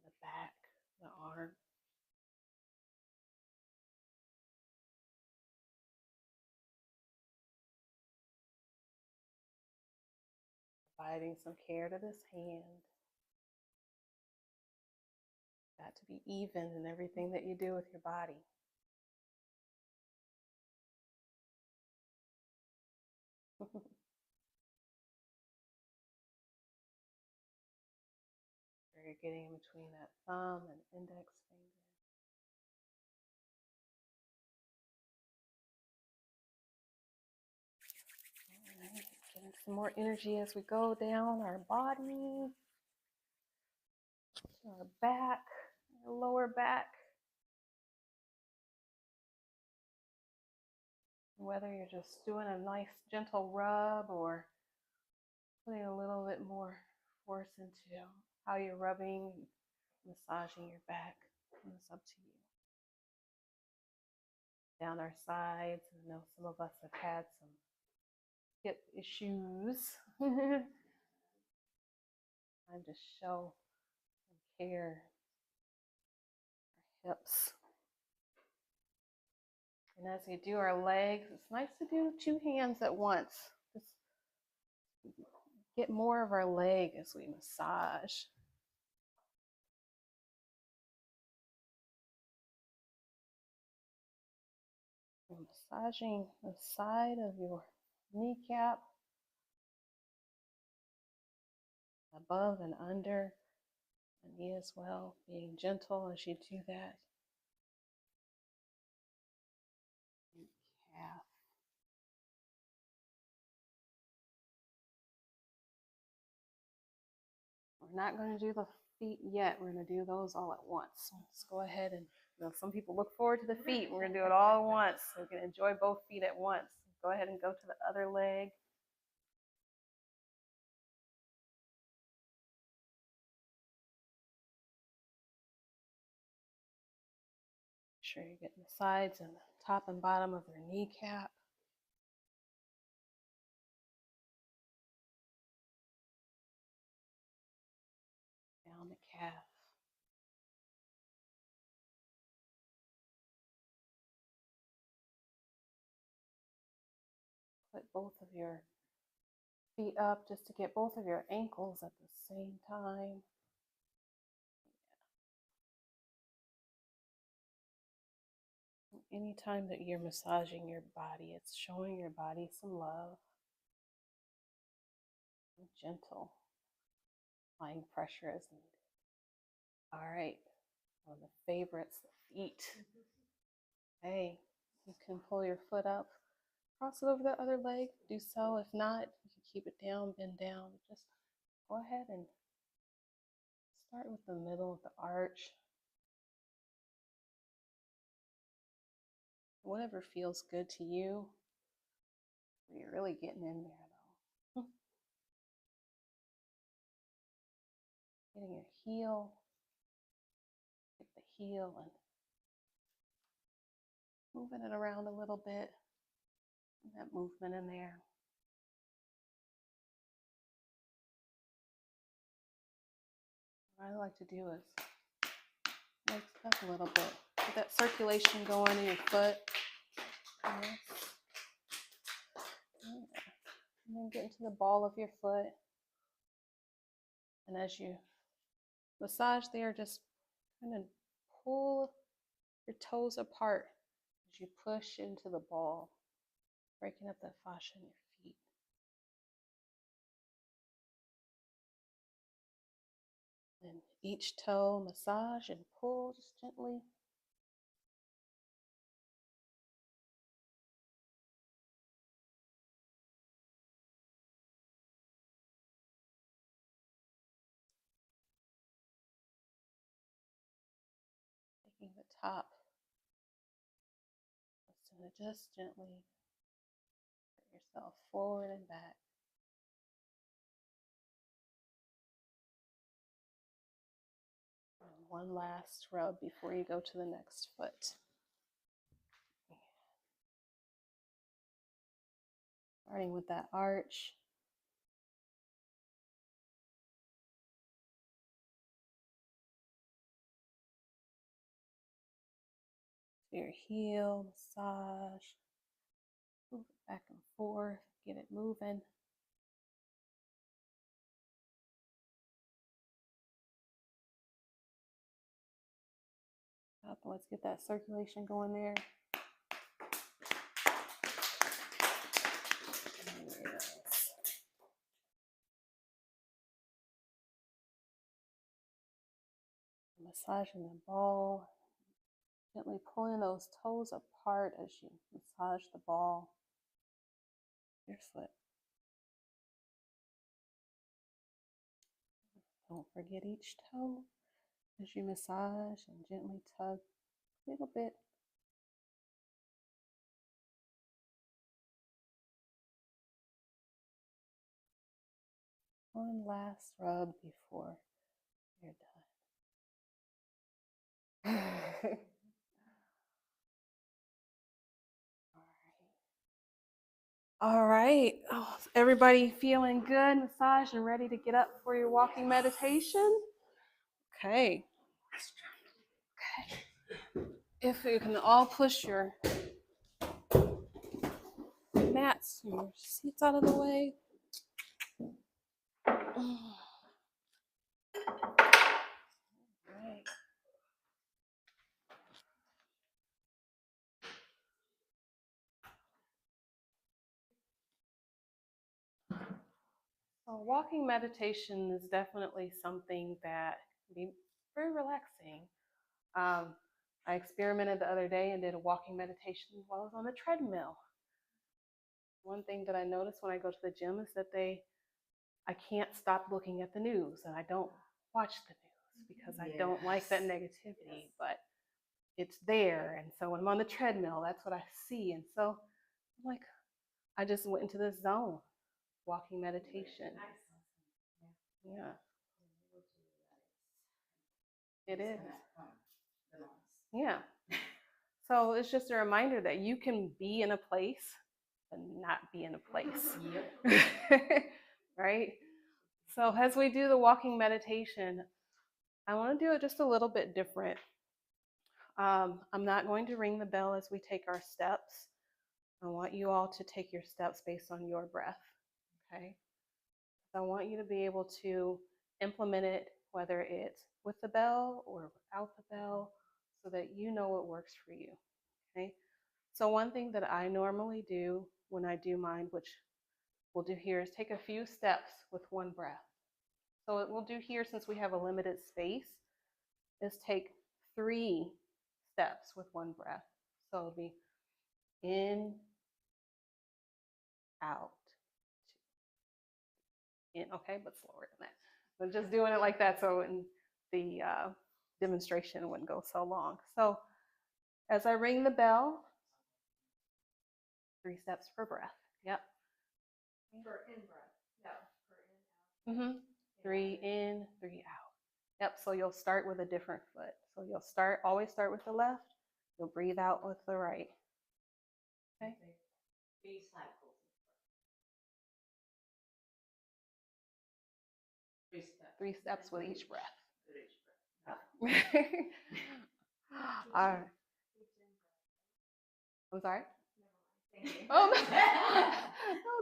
the back, the arm. Providing some care to this hand. Got to be even in everything that you do with your body. You're getting in between that thumb and index finger. All right, getting some more energy as we go down our body, to our back, our lower back. Whether you're just doing a nice gentle rub or putting a little bit more force into how you're rubbing, massaging your back, it's up to you. Down our sides, I know some of us have had some hip issues. Time to show some care. Our hips. And as we do our legs, it's nice to do two hands at once. Just get more of our leg as we massage. And massaging the side of your kneecap, above and under the knee as well, being gentle as you do that. We're not going to do the feet yet. We're going to do those all at once. So let's go ahead and, some people look forward to the feet. We're going to do it all at once so we can enjoy both feet at once. Go ahead and go to the other leg. Make sure you're getting the sides and the top and bottom of your kneecap. Down the calf. Put both of your feet up just to get both of your ankles at the same time. Anytime that you're massaging your body, it's showing your body some love. Gentle. Applying pressure as needed. All right. One of the favorites, the feet. Hey, you can pull your foot up, cross it over the other leg. Do so. If not, you can keep it down, bend down. Just go ahead and start with the middle of the arch. Whatever feels good to you. You're really getting in there though. Getting your heel. Get the heel and moving it around a little bit. That movement in there. What I like to do is mix it up a little bit. Get that circulation going in your foot. Yes. And then get into the ball of your foot. And as you massage there, just kind of pull your toes apart as you push into the ball, breaking up that fascia in your feet. And each toe massage and pull just gently. Taking the top, just gently put yourself forward and back. And one last rub before you go to the next foot. Starting with that arch. Your heel, massage, move it back and forth, get it moving. Up, let's get that circulation going there. Yes. Massaging the ball. Gently pulling those toes apart as you massage the ball, your foot. Don't forget each toe as you massage and gently tug a little bit. One last rub before you're done. All right. Oh, everybody feeling good, massaged and ready to get up for your walking meditation? Okay. Okay. If you can all push your mats, your seats out of the way. All right. So walking meditation is definitely something that can be very relaxing. I experimented the other day and did a walking meditation while I was on the treadmill. One thing that I noticed when I go to the gym is that I can't stop looking at the news, and I don't watch the news because I don't like that negativity, but it's there. And so when I'm on the treadmill, that's what I see. And so I'm like, I just went into this zone, walking meditation. Yeah, it is. Yeah. So it's just a reminder that you can be in a place and not be in a place. Right? So as we do the walking meditation, I want to do it just a little bit different. I'm not going to ring the bell as we take our steps. I want you all to take your steps based on your breath. Okay? So I want you to be able to implement it, whether it's with the bell or without the bell, so that you know what works for you. Okay? So one thing that I normally do when I do mine, which we'll do here, is take a few steps with one breath. So what we'll do here, since we have a limited space, is take 3 steps with one breath. So it'll be in, out, in, okay, but slower than that. But just doing it like that so in the demonstration wouldn't go so long. So as I ring the bell, 3 steps per breath. Yep. For in breath. No, for in out. 3 in, 3 out. Yep, so you'll start with a different foot. So you'll always start with the left. You'll breathe out with the right. Okay? 3 cycles. 3 steps. 3 steps with each breath. With each breath. All right. I'm sorry? Thank you. Oh,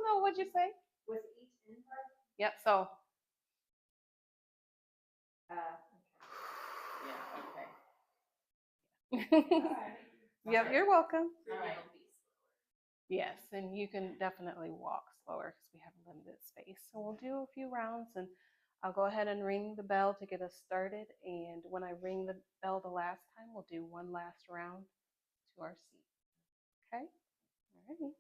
no, what'd you say? With each in breath? Yep, so. Yep, you're welcome. All right. Yes, and you can definitely walk slower because we have limited space. So we'll do a few rounds, and I'll go ahead and ring the bell to get us started. And when I ring the bell the last time, we'll do one last round to our seat. Okay? All righty.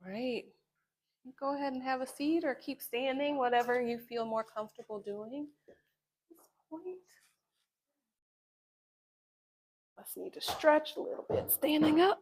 Right. Go ahead and have a seat or keep standing, whatever you feel more comfortable doing at this point. Let's need to stretch a little bit standing up.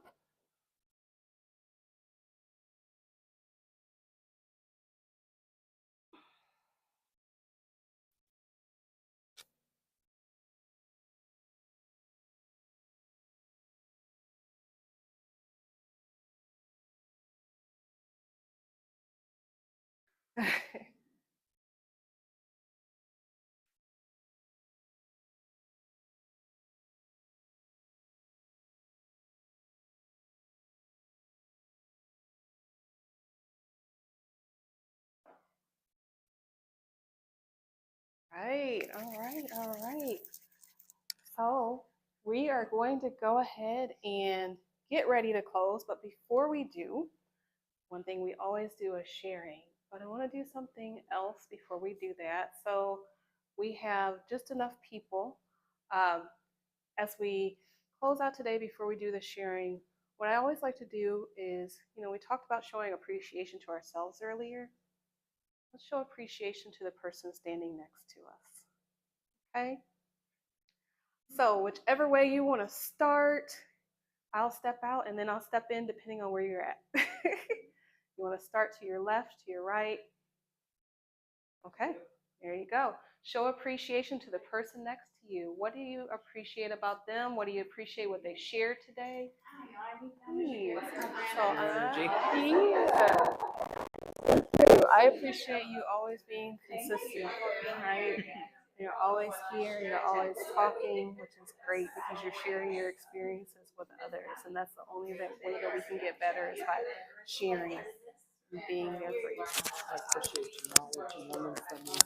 Right, all right, all right. So we are going to go ahead and get ready to close, but before we do, one thing we always do is sharing, but I want to do something else before we do that. So we have just enough people. As we close out today, before we do the sharing, what I always like to do is, we talked about showing appreciation to ourselves earlier. Let's show appreciation to the person standing next to us. Okay? So whichever way you want to start, I'll step out and then I'll step in depending on where you're at. You want to start to your left, to your right. Okay, there you go. Show appreciation to the person next to you. What do you appreciate about them? What do you appreciate what they shared today? I appreciate you always being consistent, right? You're always here, you're always talking, which is great because you're sharing your experiences with others. And that's the only way that we can get better is by sharing and being there for each other. I appreciate your knowledge and learning from you.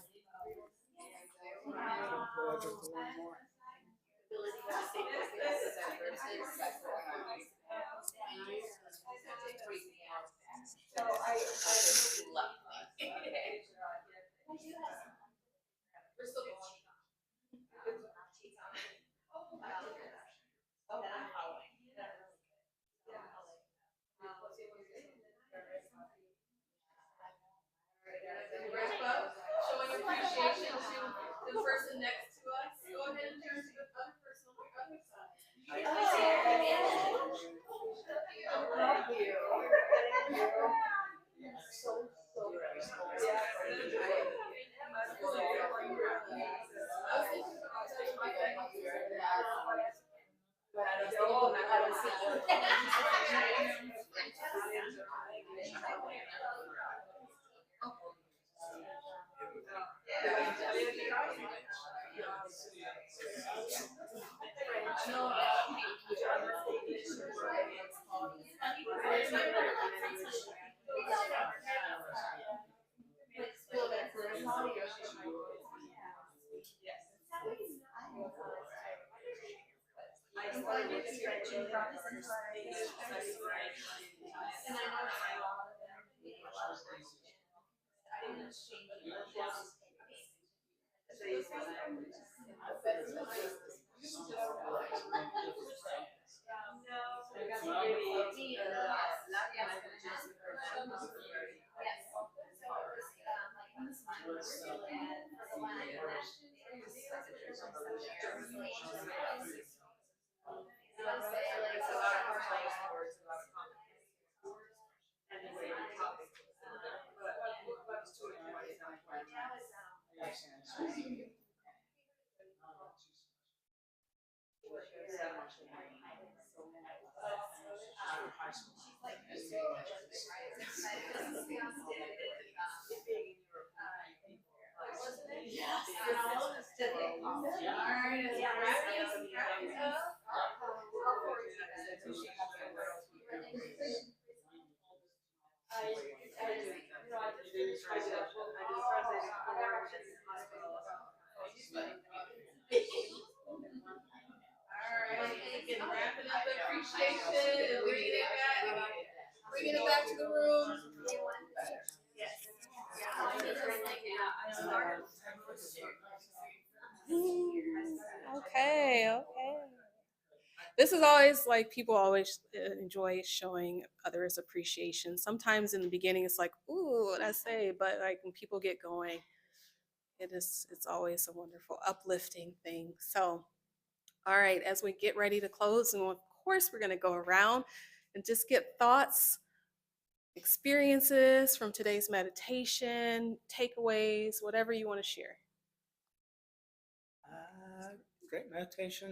Wrap up, showing appreciation to the person next to us. Go ahead and turn to the other person on the other side. Wrapping up the appreciation and bringing it back to the room. Okay, okay. this is always like people always enjoy showing others appreciation. Sometimes in the beginning it's like, ooh, what I say, but like when people get going, it's always a wonderful uplifting thing. So, all right, as we get ready to close, and of course we're going to go around and just get thoughts, experiences from today's meditation, takeaways, whatever you want to share. Great meditation,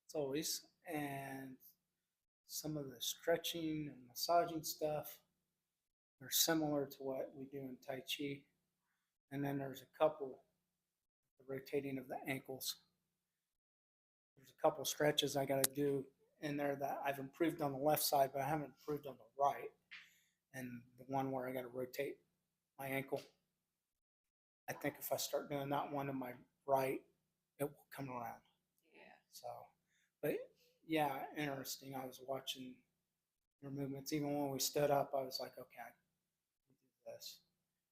as always, and some of the stretching and massaging stuff are similar to what we do in Tai Chi. And then there's a couple, the rotating of the ankles. There's a couple stretches I got to do in there that I've improved on the left side, but I haven't improved on the right. And the one where I got to rotate my ankle, I think if I start doing that one in my right, it will come around. Yeah. So, but yeah, interesting. I was watching your movements. Even when we stood up, I was like, okay, I can do this.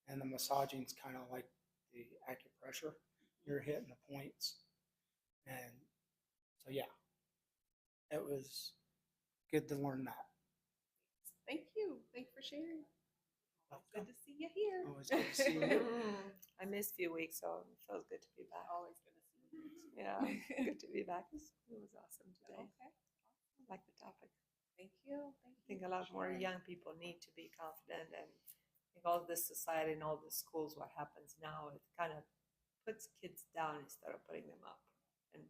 And the massaging's kind of like the acupressure. You're hitting the points. And so, yeah, it was good to learn that. Thank you. Thank you for sharing. Good to see you here. Always good to see you. I missed a few weeks, so it feels good to be back. Always good to see you. Yeah, good to be back. It was awesome today. Okay. I like the topic. Thank you. Thank I you. think a for lot more sharing. young people need to be confident, and I think all this society and all the schools, what happens now, it kind of puts kids down instead of putting them up. And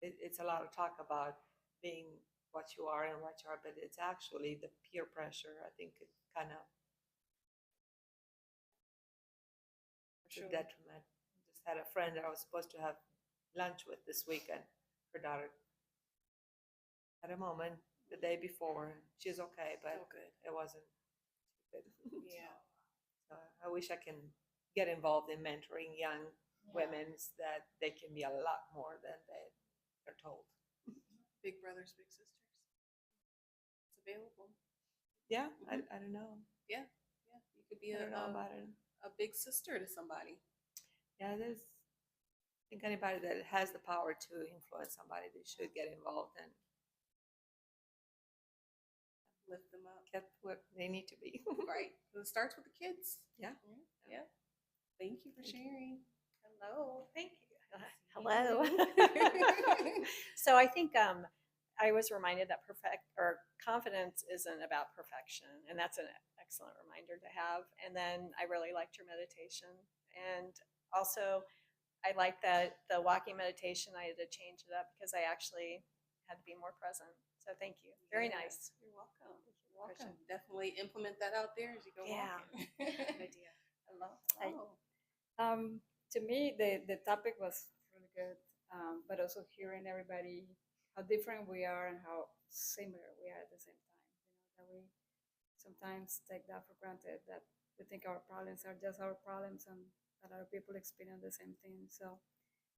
it's a lot of talk about being what you are and what you are, but it's actually the peer pressure. I think it kind of For sure. a detriment. Just had a friend that I was supposed to have lunch with this weekend. Her daughter had a moment the day before. She's okay, but Oh, good. it wasn't good. Yeah. So I wish I can get involved in mentoring young women so that they can be a lot more than they're told. Big brothers, big sisters. It's available. Yeah, I don't know. Yeah. Yeah. You could be I don't know about it. a big sister to somebody. Yeah, there's. I think anybody that has the power to influence somebody, they should get involved and Lift them up. get what they need to be. Right. It starts with the kids. Yeah. Yeah. Thank you for sharing. Hello. Thank you. Hello. So I think I was reminded that confidence isn't about perfection, and that's an excellent reminder to have. And then I really liked your meditation, and also I like that the walking meditation I had to change it up because I actually had to be more present. So thank you. Very nice. You're welcome. You're welcome. Definitely implement that out there as you go Yeah. walking. Good idea. Hello. Hi. Hello. To me, the topic was really good, but also hearing everybody how different we are and how similar we are at the same time. That we sometimes take that for granted, that we think our problems are just our problems and that other people experience the same thing. So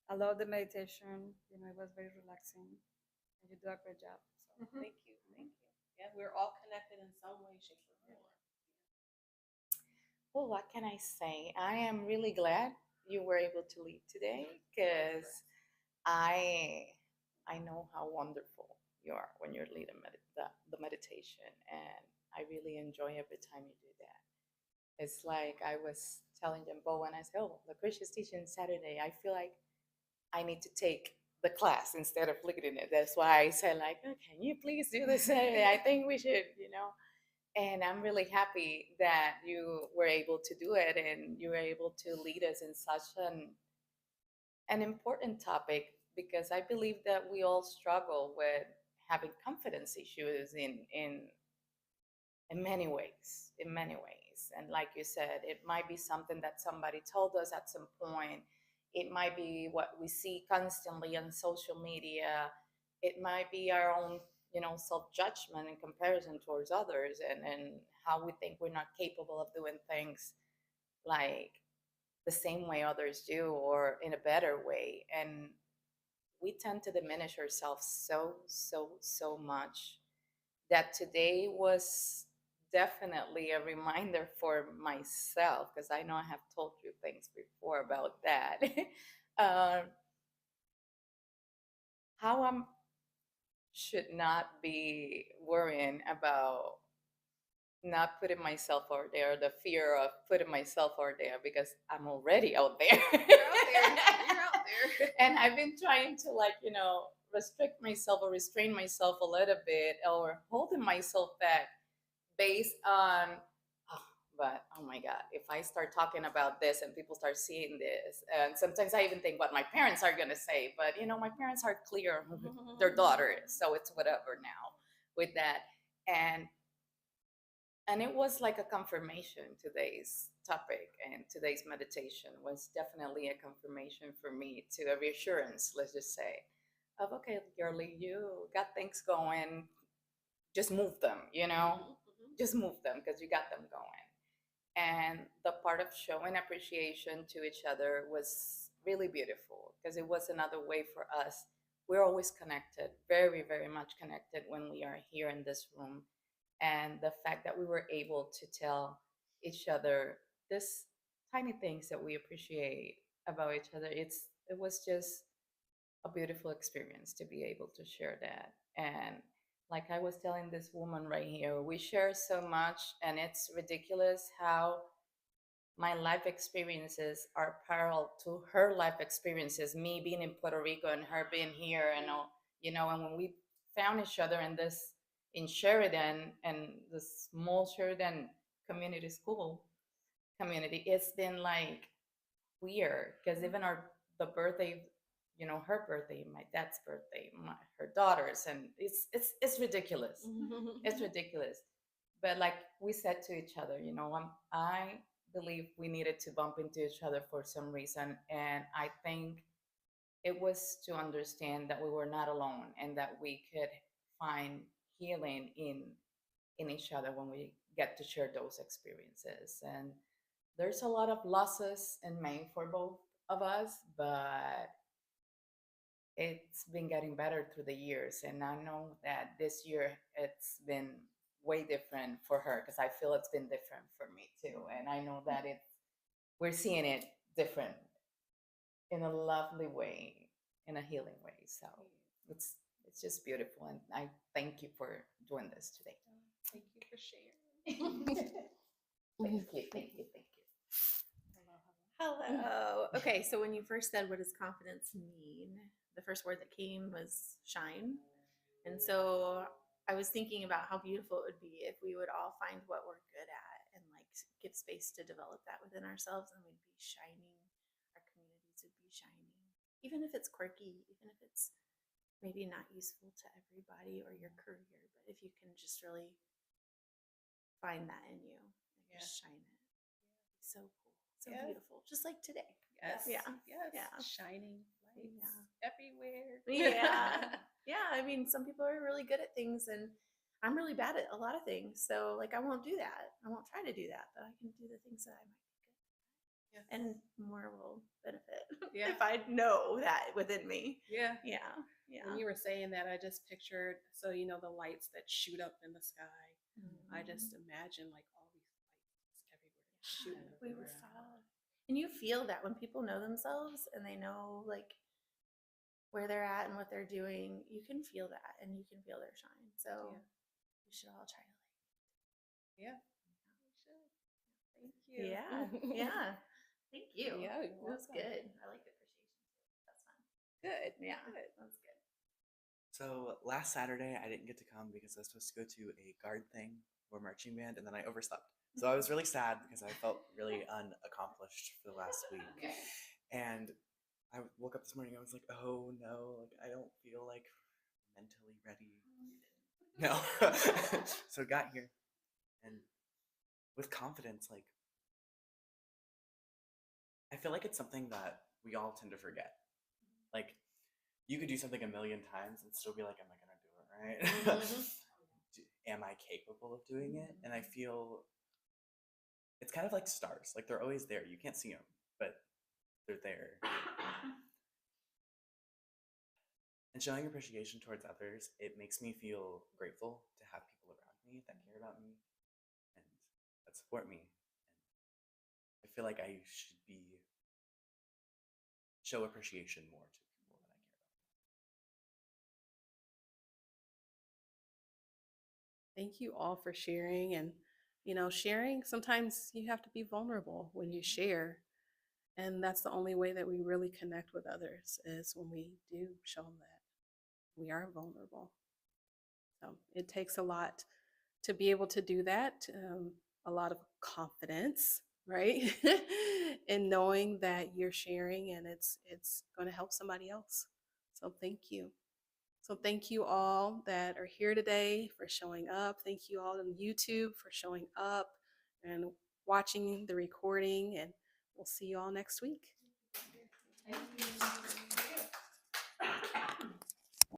I love the meditation. It was very relaxing, and you do a great job. So Thank you. Thank you. Yeah, we're all connected in some way, shape, or form. Well, what can I say? I am really glad you were able to lead today because I I know how wonderful you are when you're leading the meditation, and I really enjoy every time you do that. It's like I was telling them, Bo, when I said, "Oh, Lucretia's teaching Saturday," I feel like I need to take the class instead of leading it. That's why I said, like, oh, can you please do this Saturday? I think we should. And I'm really happy that you were able to do it and you were able to lead us in such an important topic because I believe that we all struggle with having confidence issues in many ways, and like you said, it might be something that somebody told us at some point. It might be what we see constantly on social media. It might be our own self-judgment and comparison towards others, and how we think we're not capable of doing things like the same way others do or in a better way. And we tend to diminish ourselves so much that today was definitely a reminder for myself, because I know I have told you things before about that. uh, how should not be worrying about not putting myself out there, the fear of putting myself out there, because I'm already out there. You're out there. You're out there. And I've been trying to, like, restrict myself or restrain myself a little bit, or holding myself back based on, oh, but oh my God, if I start talking about this and people start seeing this, and sometimes I even think what my parents are going to say, but my parents are clear who their daughter is, so it's whatever now with that. And it was like a confirmation. Today's topic and today's meditation was definitely a confirmation for me, to a reassurance, let's just say, of, okay, girlie, you got things going, just move them, just move them because you got them going. And the part of showing appreciation to each other was really beautiful, because it was another way for us. We're always connected, very, very much connected when we are here in this room. And the fact that we were able to tell each other this tiny things that we appreciate about each other, it was just a beautiful experience to be able to share that. And like I was telling this woman right here, we share so much, and it's ridiculous how my life experiences are parallel to her life experiences, me being in Puerto Rico and her being here, and all, and when we found each other in Sheridan, and the small Sheridan community school community, it's been like weird, because even the birthday, her birthday, my dad's birthday, her daughter's, and it's ridiculous. It's ridiculous. But like we said to each other, I believe we needed to bump into each other for some reason, and I think it was to understand that we were not alone, and that we could find healing in each other when we get to share those experiences. And there's a lot of losses in Maine for both of us, but it's been getting better through the years. And I know that this year it's been way different for her, because I feel it's been different for me too. And I know that we're seeing it different, in a lovely way, in a healing way. So it's just beautiful, and I thank you for doing this today. Thank you for sharing. Thank you, thank you, thank you. Hello. Okay, so when you first said, what does confidence mean? The first word that came was shine. And so I was thinking about how beautiful it would be if we would all find what we're good at, and like give space to develop that within ourselves, and we'd be shining. Our communities would be shining. Even if it's quirky, even if it's maybe not useful to everybody or your career, but if you can just really find that in you and just shine it. It's so cool. So beautiful. Just like today. Yes. Yeah. Yes. Yeah. Shining lights Yeah. everywhere. Yeah. Yeah. I mean, some people are really good at things, and I'm really bad at a lot of things. So, like, I won't do that. I won't try to do that, but I can do the things that I might be good at. Yes. And more will benefit Yeah. if I know that within me. Yeah. Yeah. Yeah. When you were saying that, I just pictured, so the lights that shoot up in the sky. I just imagine like all these lights everywhere shooting up. We were found. And you feel that when people know themselves and they know like where they're at and what they're doing, you can feel that, and you can feel their shine. So we should all try to Yeah. we should. Thank you. Yeah. Yeah. Thank you. Yeah, you're It was welcome. good. I like the appreciation too. That's fun. Good. Yeah. Good. That's good. So last Saturday, I didn't get to come because I was supposed to go to a guard thing or marching band, and then I overslept. So I was really sad because I felt really unaccomplished for the last week. And I woke up this morning, I was like, oh no, like I don't feel like mentally ready. No. So got here, and with confidence, like I feel like it's something that we all tend to forget. Like you could do something a million times and still be like, am I gonna do it right? Am I capable of doing it? And I feel it's kind of like stars. Like they're always there. You can't see them, but they're there. And showing appreciation towards others, it makes me feel grateful to have people around me that care about me and that support me. And I feel like I should show appreciation more to Thank you all for sharing. And, sharing, sometimes you have to be vulnerable when you share. And that's the only way that we really connect with others is when we do show them that we are vulnerable. So it takes a lot to be able to do that, a lot of confidence, right? And knowing that you're sharing and it's going to help somebody else. So thank you. So thank you all that are here today for showing up. Thank you all on YouTube for showing up and watching the recording, and we'll see you all next week. Thank you.